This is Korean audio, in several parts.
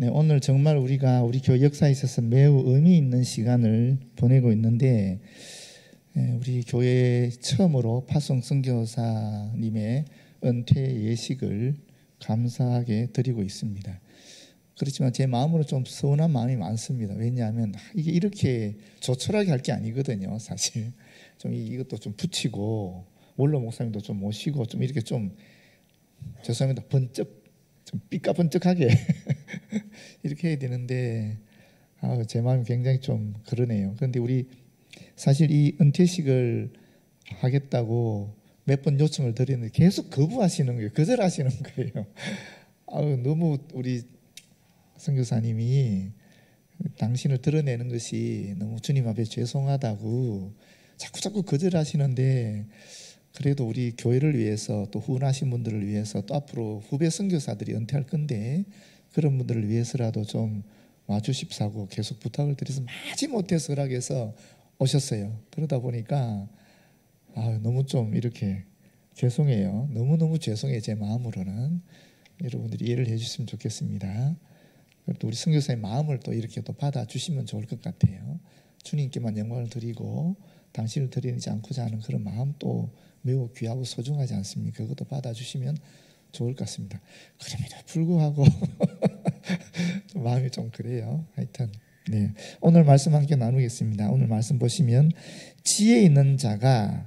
네, 오늘 정말 우리가 우리 교회 역사에 있어서 매우 의미 있는 시간을 보내고 있는데, 우리 교회 처음으로 파송 선교사님의 은퇴 예식을 감사하게 드리고 있습니다. 그렇지만 제 마음으로 좀 서운한 마음이 많습니다. 왜냐하면 이게 이렇게 조촐하게 할 게 아니거든요. 사실 좀 이것도 좀 붙이고 원로 목사님도 좀 모시고 좀 이렇게 좀 죄송합니다. 번쩍 좀 삐까번쩍하게 이렇게 해야 되는데 제 마음이 굉장히 좀 그러네요. 그런데 우리 사실 이 은퇴식을 하겠다고 몇 번 요청을 드렸는데 계속 거부하시는 거예요. 거절하시는 거예요. 너무 우리 선교사님이 당신을 드러내는 것이 너무 주님 앞에 죄송하다고 자꾸 거절하시는데, 그래도 우리 교회를 위해서 또 후원하신 분들을 위해서 또 앞으로 후배 선교사들이 은퇴할 건데 그런 분들을 위해서라도 좀 와주십사고 계속 부탁을 드려서 마지못해서 허락해서 오셨어요. 그러다 보니까 너무 좀 이렇게 죄송해요. 너무너무 죄송해요. 제 마음으로는. 여러분들이 이해를 해주시면 좋겠습니다. 또 우리 선교사의 마음을 또 이렇게 또 받아주시면 좋을 것 같아요. 주님께만 영광을 드리고 당신을 드리지 않고자 하는 그런 마음 또 매우 귀하고 소중하지 않습니까? 그것도 받아주시면 좋을 것 같습니다. 그럼에도 불구하고 마음이 좀 그래요. 하여튼 네, 오늘 말씀 함께 나누겠습니다. 오늘 말씀 보시면 지혜 있는 자가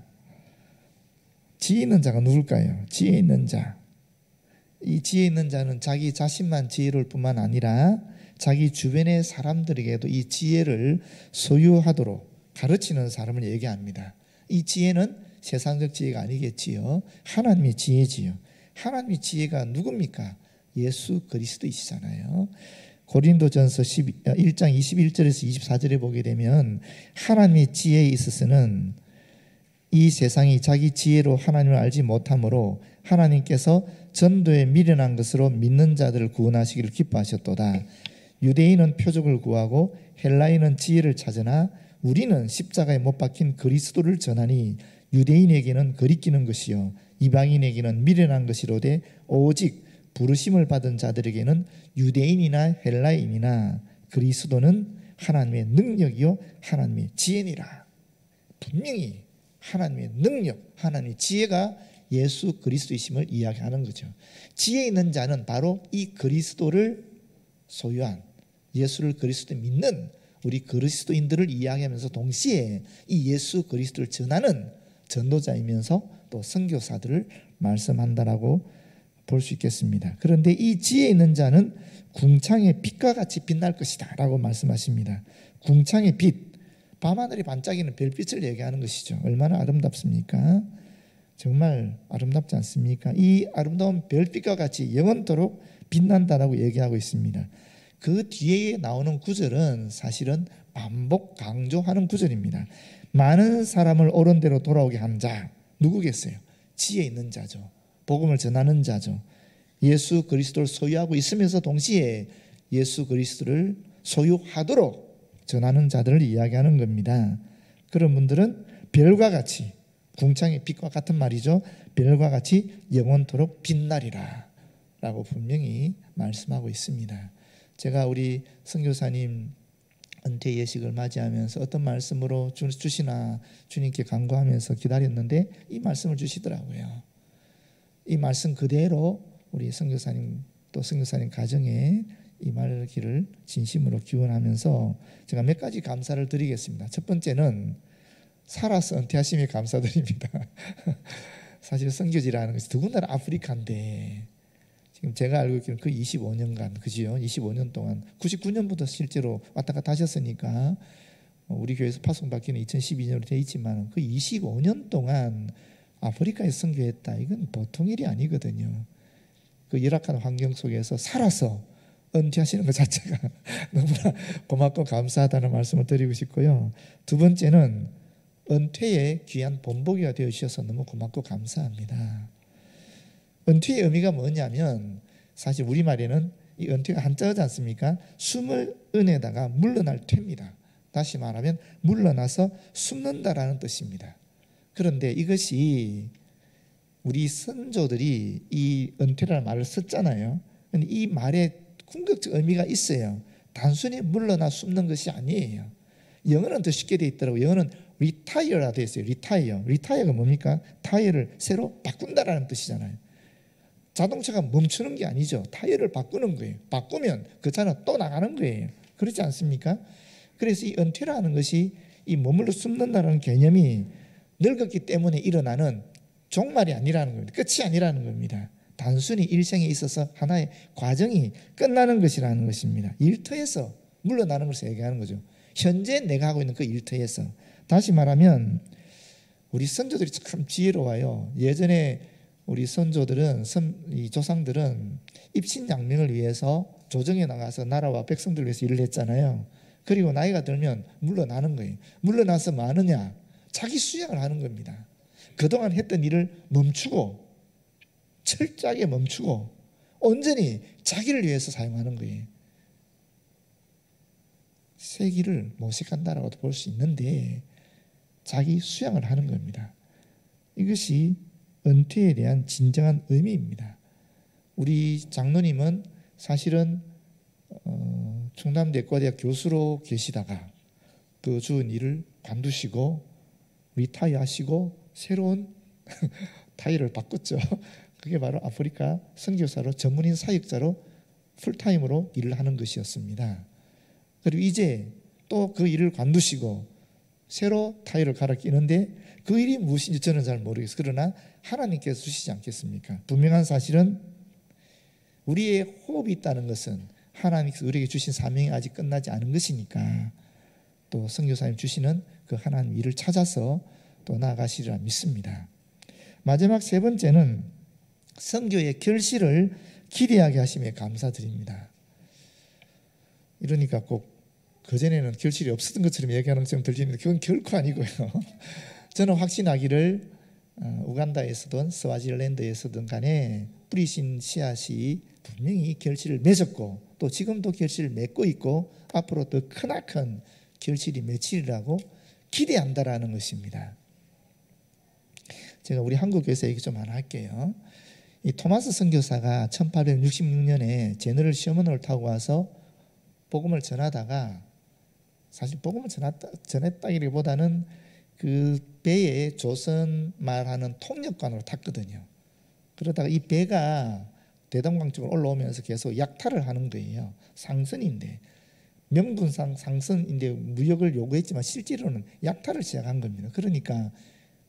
누굴까요? 지혜 있는 자. 이 지혜 있는 자는 자기 자신만 지혜로울 뿐만 아니라 자기 주변의 사람들에게도 이 지혜를 소유하도록 가르치는 사람을 얘기합니다. 이 지혜는 세상적 지혜가 아니겠지요. 하나님의 지혜지요. 하나님의 지혜가 누굽니까? 예수 그리스도이시잖아요. 고린도전서 1장 21절에서 24절에 보게 되면 하나님의 지혜에 있어서는 이 세상이 자기 지혜로 하나님을 알지 못하므로 하나님께서 전도에 미련한 것으로 믿는 자들을 구원하시기를 기뻐하셨도다. 유대인은 표적을 구하고 헬라인은 지혜를 찾으나 우리는 십자가에 못 박힌 그리스도를 전하니 유대인에게는 거리끼는 것이요 이방인에게는 미련한 것이로되 오직 부르심을 받은 자들에게는 유대인이나 헬라인이나 그리스도는 하나님의 능력이요 하나님의 지혜니라. 분명히 하나님의 능력, 하나님의 지혜가 예수 그리스도이심을 이야기하는 거죠. 지혜 있는 자는 바로 이 그리스도를 소유한, 예수를 그리스도 믿는 우리 그리스도인들을 이야기하면서 동시에 이 예수 그리스도를 전하는 전도자이면서 또 선교사들을 말씀한다라고 볼 수 있겠습니다. 그런데 이 지혜 있는 자는 궁창의 빛과 같이 빛날 것이다 라고 말씀하십니다. 궁창의 빛, 밤하늘이 반짝이는 별빛을 얘기하는 것이죠. 얼마나 아름답습니까? 정말 아름답지 않습니까? 이 아름다운 별빛과 같이 영원토록 빛난다라고 얘기하고 있습니다. 그 뒤에 나오는 구절은 사실은 반복 강조하는 구절입니다. 많은 사람을 옳은 대로 돌아오게 한 자, 누구겠어요? 지혜 있는 자죠. 복음을 전하는 자죠. 예수 그리스도를 소유하고 있으면서 동시에 예수 그리스도를 소유하도록 전하는 자들을 이야기하는 겁니다. 그런 분들은 별과 같이, 궁창의 빛과 같은 말이죠. 별과 같이 영원토록 빛나리라 라고 분명히 말씀하고 있습니다. 제가 우리 선교사님 은퇴 예식을 맞이하면서 어떤 말씀으로 주시나 주님께 간구하면서 기다렸는데 이 말씀을 주시더라고요. 이 말씀 그대로 우리 선교사님 또 선교사님 가정에 임하기를 진심으로 기원하면서 제가 몇 가지 감사를 드리겠습니다. 첫 번째는 살아서 은퇴하심에 감사드립니다. 사실 선교지라는 것이 더군다나 아프리카인데 지금 제가 알고 있기로는 그 25년간, 그지요? 25년 동안 99년부터 실제로 왔다 갔다 하셨으니까 우리 교회에서 파송받기는 2012년으로 되어 있지만 그 25년 동안 아프리카에 선교했다. 이건 보통 일이 아니거든요. 그 열악한 환경 속에서 살아서 은퇴하시는 것 자체가 너무나 고맙고 감사하다는 말씀을 드리고 싶고요. 두 번째는 은퇴의 귀한 본보기가 되어 주셔서 너무 고맙고 감사합니다. 은퇴의 의미가 뭐냐면 사실 우리말에는 이 은퇴가 한자어지 않습니까? 숨을 은에다가 물러날 퇴입니다. 다시 말하면 물러나서 숨는다라는 뜻입니다. 그런데 이것이 우리 선조들이 이 은퇴라는 말을 썼잖아요. 근데 이 말의 궁극적 의미가 있어요. 단순히 물러나 숨는 것이 아니에요. 영어는 더 쉽게 돼 있더라고요. 영어는 retire라 돼 있어요. retire가 뭡니까? 타이어를 새로 바꾼다라는 뜻이잖아요. 자동차가 멈추는 게 아니죠. 타이어를 바꾸는 거예요. 바꾸면 그 차는 또 나가는 거예요. 그렇지 않습니까? 그래서 이 은퇴라는 것이 이 머물러 숨는다는 개념이 늙었기 때문에 일어나는 종말이 아니라는 겁니다. 끝이 아니라는 겁니다. 단순히 일생에 있어서 하나의 과정이 끝나는 것이라는 것입니다. 일터에서 물러나는 것을 얘기하는 거죠. 현재 내가 하고 있는 그 일터에서. 다시 말하면 우리 선조들이 참 지혜로워요. 예전에 우리 선조들은, 이 조상들은 입신양명을 위해서 조정에 나가서 나라와 백성들을 위해서 일을 했잖아요. 그리고 나이가 들면 물러나는 거예요. 물러나서 뭐 하느냐? 자기 수양을 하는 겁니다. 그동안 했던 일을 멈추고, 철저하게 멈추고 온전히 자기를 위해서 사용하는 거예요. 세기를 모색한다라고도 볼 수 있는데 자기 수양을 하는 겁니다. 이것이 은퇴에 대한 진정한 의미입니다. 우리 장로님은 사실은 충남대과대학 교수로 계시다가 그 주은 일을 관두시고 리타이어 하시고 새로운 타이어를 바꿨죠. 그게 바로 아프리카 선교사로, 전문인 사역자로 풀타임으로 일을 하는 것이었습니다. 그리고 이제 또 그 일을 관두시고 새로 타이어를 갈아 끼는데 그 일이 무엇인지 저는 잘 모르겠어요. 그러나 하나님께서 주시지 않겠습니까? 분명한 사실은 우리의 호흡이 있다는 것은 하나님께서 우리에게 주신 사명이 아직 끝나지 않은 것이니까 또 선교사님 주시는 그 하나님 일을 찾아서 또 나아가시리라 믿습니다. 마지막 세 번째는 선교의 결실을 기대하게 하심에 감사드립니다. 이러니까 꼭 그전에는 결실이 없었던 것처럼 얘기하는 것처럼 들리는데 그건 결코 아니고요. 저는 확신하기를 우간다에서든 스와질랜드에서든 간에 뿌리신 씨앗이 분명히 결실을 맺었고 또 지금도 결실을 맺고 있고 앞으로 더 크나큰 결실이 맺히리라고 기대한다라는 것입니다. 제가 우리 한국교회에서 얘기 좀 하나 할게요. 이 토마스 선교사가 1866년에 제너럴 셔먼을 타고 와서 복음을 전하다가, 사실 복음을 전했다기보다는 그 배에 조선 말하는 통역관으로 탔거든요. 그러다가 이 배가 대동강 쪽으로 올라오면서 계속 약탈을 하는 거예요. 상선인데, 명분상 상선인데 무역을 요구했지만 실제로는 약탈을 시작한 겁니다. 그러니까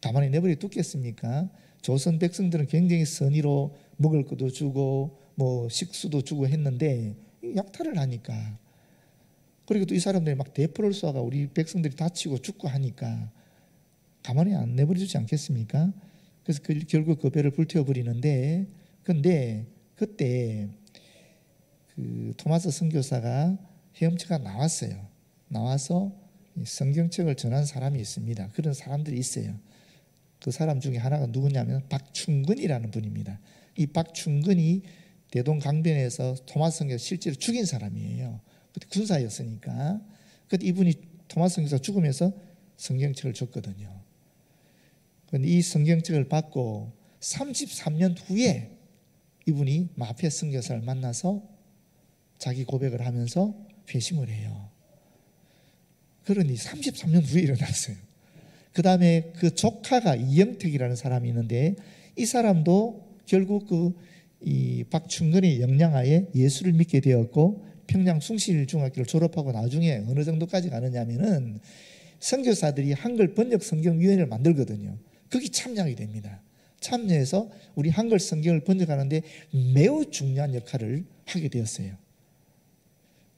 가만히 내버려 두겠습니까? 조선 백성들은 굉장히 선의로 먹을 것도 주고 뭐 식수도 주고 했는데 약탈을 하니까, 그리고 또 이 사람들이 막 대포를 쏘아가 우리 백성들이 다치고 죽고 하니까 가만히 안 내버려 두지 않겠습니까? 그래서 결국 그 배를 불태워버리는데, 근데 그때 그 토마스 선교사가 헤엄쳐가 나왔어요. 나와서 성경책을 전한 사람이 있습니다. 그런 사람들이 있어요. 그 사람 중에 하나가 누구냐면 박충근이라는 분입니다. 이 박충근이 대동강변에서 토마스 선교사 실제로 죽인 사람이에요. 그때 군사였으니까. 그때 이분이 토마스 선교사 죽으면서 성경책을 줬거든요. 그런데 이 성경책을 받고 33년 후에 이분이 마페 선교사를 만나서 자기 고백을 하면서 회심을 해요. 그러니 33년 후에 일어났어요. 그 다음에 그 조카가 이영택이라는 사람이 있는데 이 사람도 결국 이 박충근의 영향하에 예수를 믿게 되었고 평양 숭실중학교를 졸업하고 나중에 어느 정도까지 가느냐면은 선교사들이 한글 번역 성경위원회를 만들거든요. 거기 참여하게 됩니다. 참여해서 우리 한글 성경을 번역하는데 매우 중요한 역할을 하게 되었어요.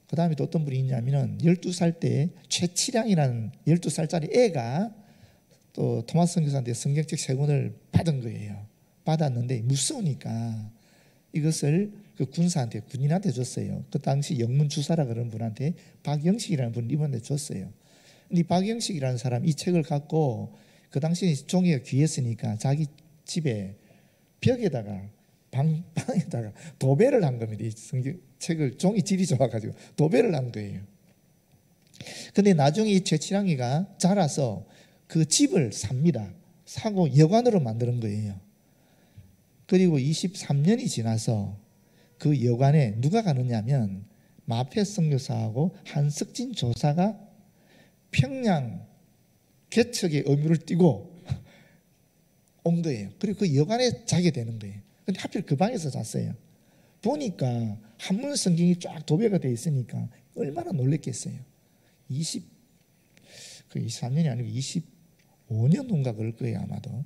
그 다음에 또 어떤 분이 있냐면은 12살 때 최치량이라는 12살짜리 애가 또 토마스 선교사한테 성경책 3권을 받은 거예요. 받았는데 무서우니까 이것을 그 군사한테, 군인한테 줬어요. 그 당시 영문주사라 그런 분한테 박영식이라는 분을 이분한테 줬어요. 근데 박영식이라는 사람 이 책을 갖고 그 당시에 종이가 귀했으니까 자기 집에 벽에다가 방에다가 도배를 한 겁니다. 이 성경책을 종이 질이 좋아가지고 도배를 한 거예요. 근데 나중에 이 최치랑이가 자라서 그 집을 삽니다. 사고 여관으로 만드는 거예요. 그리고 23년이 지나서 그 여관에 누가 가느냐면 마페 선교사하고 한석진 조사가 평양 개척의 의무를 띠고 온 거예요. 그리고 그 여관에 자게 되는 거예요. 근데 하필 그 방에서 잤어요. 보니까 한문 성경이 쫙 도배가 되어 있으니까 얼마나 놀랬겠어요. 23년이 아니고 25년 후인가 그럴 거예요, 아마도.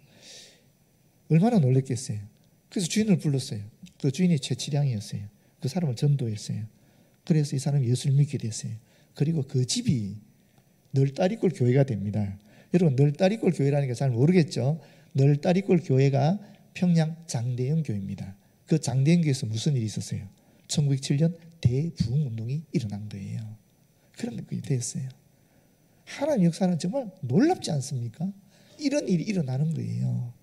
얼마나 놀랬겠어요. 그래서 주인을 불렀어요. 그 주인이 최치량이었어요. 그 사람을 전도했어요. 그래서 이 사람이 예수를 믿게 됐어요. 그리고 그 집이 널다리골 교회가 됩니다. 여러분, 널다리골 교회라는 게 잘 모르겠죠? 널다리골 교회가 평양 장대영 교회입니다. 그 장대영 교회에서 무슨 일이 있었어요? 1907년 대부흥운동이 일어난 거예요. 그런 게 됐어요. 하나님 역사는 정말 놀랍지 않습니까? 이런 일이 일어나는 거예요.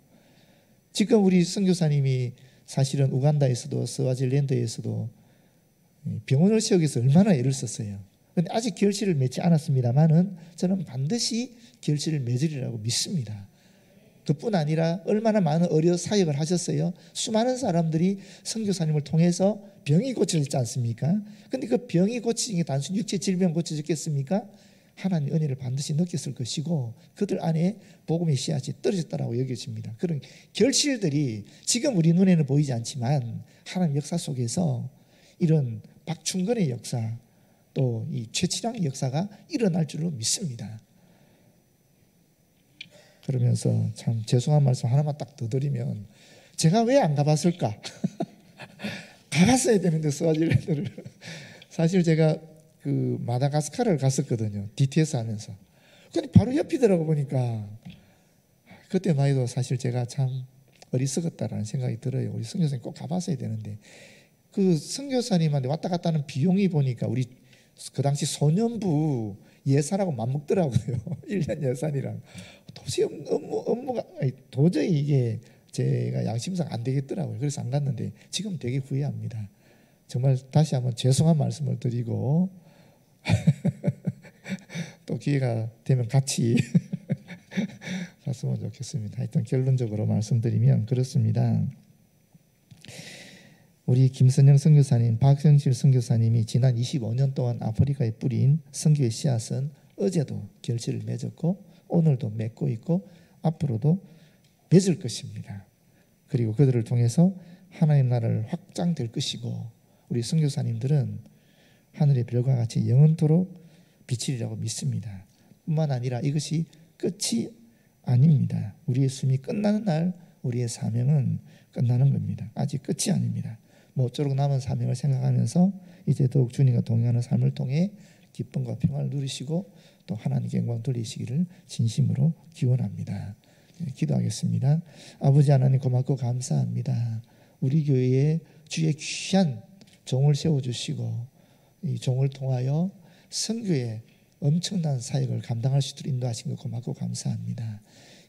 지금 우리 선교사님이 사실은 우간다에서도 스와질랜드에서도 병원을 세우기 위해서 얼마나 애를 썼어요. 그런데 아직 결실을 맺지 않았습니다만은 저는 반드시 결실을 맺으리라고 믿습니다. 그뿐 아니라 얼마나 많은 의료 사역을 하셨어요. 수많은 사람들이 선교사님을 통해서 병이 고쳐졌지 않습니까? 그런데 그 병이 고쳐진 게 단순히 육체 질병 고쳐졌겠습니까? 하나님의 은혜를 반드시 느꼈을 것이고 그들 안에 복음의 씨앗이 떨어졌다라고 여겨집니다. 그런 결실들이 지금 우리 눈에는 보이지 않지만 하나님 역사 속에서 이런 박충근의 역사 또 이 최치량의 역사가 일어날 줄로 믿습니다. 그러면서 참 죄송한 말씀 하나만 딱 더 드리면 제가 왜 안 가봤을까? 가봤어야 되는데 스와질랜드를. 사실 제가 그 마다가스카르를 갔었거든요. DTS 하면서. 근데 바로 옆이더라고 보니까. 그때만 해도 사실 제가 참 어리석었다라는 생각이 들어요. 우리 선교사님 꼭 가봤어야 되는데. 그 선교사님한테 왔다 갔다 하는 비용이 보니까 우리 그 당시 소년부 예산하고 맞먹더라고요. 1년 예산이랑. 도저히 업무가 도저히 이게 제가 양심상 안 되겠더라고요. 그래서 안 갔는데 지금 되게 후회합니다. 정말 다시 한번 죄송한 말씀을 드리고 또 기회가 되면 같이 갔으면 좋겠습니다. 하여튼 결론적으로 말씀드리면 그렇습니다. 우리 김선영 선교사님, 박성실 선교사님이 지난 25년 동안 아프리카에 뿌린 선교의 씨앗은 어제도 결실을 맺었고 오늘도 맺고 있고 앞으로도 맺을 것입니다. 그리고 그들을 통해서 하나님 나라를 확장될 것이고 우리 선교사님들은 하늘의 별과 같이 영원토록 비치리라고 믿습니다. 뿐만 아니라 이것이 끝이 아닙니다. 우리의 숨이 끝나는 날 우리의 사명은 끝나는 겁니다. 아직 끝이 아닙니다. 모쪼록 남은 사명을 생각하면서 이제 더욱 주님과 동행하는 삶을 통해 기쁨과 평안을 누리시고 또 하나님께 영광 돌리시기를 진심으로 기원합니다. 기도하겠습니다. 아버지 하나님 고맙고 감사합니다. 우리 교회에 주의 귀한 종을 세워주시고 이 종을 통하여 선교에 엄청난 사역을 감당할 수 있도록 인도하신 것 고맙고 감사합니다.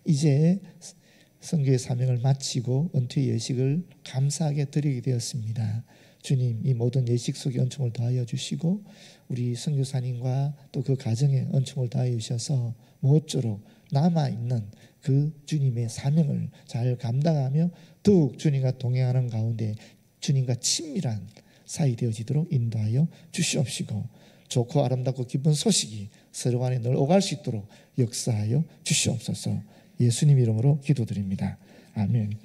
이제 선교의 사명을 마치고 은퇴의 예식을 감사하게 드리게 되었습니다. 주님, 이 모든 예식 속에 은총을 더하여 주시고 우리 선교사님과 또 그 가정에 은총을 더하여 주셔서 모쪼록 남아있는 그 주님의 사명을 잘 감당하며 더욱 주님과 동행하는 가운데 주님과 친밀한 사이 되어지도록 인도하여 주시옵시고 좋고 아름답고 기쁜 소식이 서로 간에 늘 오갈 수 있도록 역사하여 주시옵소서. 예수님 이름으로 기도드립니다. 아멘.